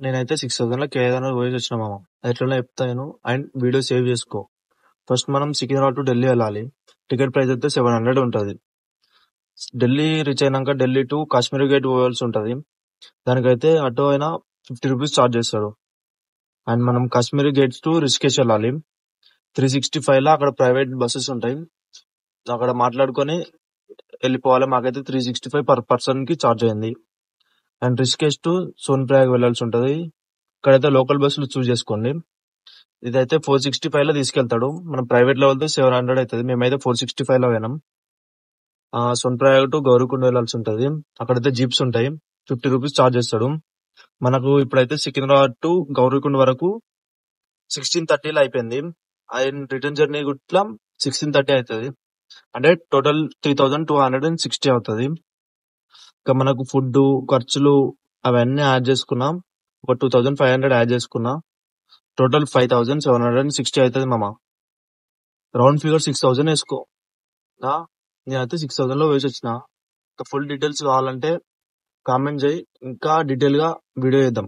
నేనైతే 6,000లో కేదార్నాథ్ పోయేసి వచ్చిన మామ. ఎట్లనో చెప్తా నేను అండ్ వీడియో సేవ్ చేసుకో. ఫస్ట్ మనం సికింద్రాబాద్ టు ఢిల్లీ వెళ్ళాలి. టికెట్ ప్రైస్ అయితే 700 ఉంటుంది. ఢిల్లీ రీచ్ అయినాక ఢిల్లీ టు కాశ్మీర్ గేట్ పోవాల్సి ఉంటుంది. దానికైతే ఆటో అయినా 50 రూపీస్ ఛార్జ్ చేస్తాడు. అండ్ మనం కాశ్మీర్ గేట్స్ టు రిషికేష్ వెళ్ళాలి. 365 లో అక్కడ ప్రైవేట్ బస్సెస్ ఉంటాయి. అక్కడ మాట్లాడుకొని వెళ్ళిపోవాలి. మాకైతే 365 పర్ పర్సన్ కి ఛార్జ్ అయింది. అండ్ రిషికేష్ టు సోన్ ప్రయాగ్ వెళ్ళాల్సి ఉంటది. ఇక్కడైతే లోకల్ బస్సులు చూస్ చేసుకోండి. ఇదైతే 465 లో తీసుకెళ్తాడు. మనం ప్రైవేట్ లో వెళ్తే 700 అవుతుంది. మేమైతే 465 లో పోయినాం. సోన్ ప్రయాగ్ టు గౌరీకుండ్ వెళ్ళాల్సి ఉంటది. అక్కడైతే జీప్స్ ఉంటాయి. 50 రూపీస్ ఛార్జ్ చేస్తాడు. మనకు ఇప్పుడైతే సికింద్రాబాద్ టు గౌరీకుండ్ వరకు 16:30లో అయిపోయింది. అండ్ రిటర్న్ జర్నీ గుట్లా 16:30 అవుతుంది. అంటే టోటల్ 3,260 అవుతుంది. ఇంకా మనకు ఫుడ్ ఖర్చులు అవన్నీ యాడ్ చేసుకున్నాం. ఒక 2,500 యాడ్ చేసుకున్నా. టోటల్ 5,760 అవుతుంది మామ. రౌండ్ ఫిగర్ 6,000 వేసుకో. నేనైతే 6,000 లో వేసి వచ్చిన. ఫుల్ డీటెయిల్స్ కావాలంటే కామెంట్ చేయి. ఇంకా డీటెయిల్ గా వీడియో చేద్దాం.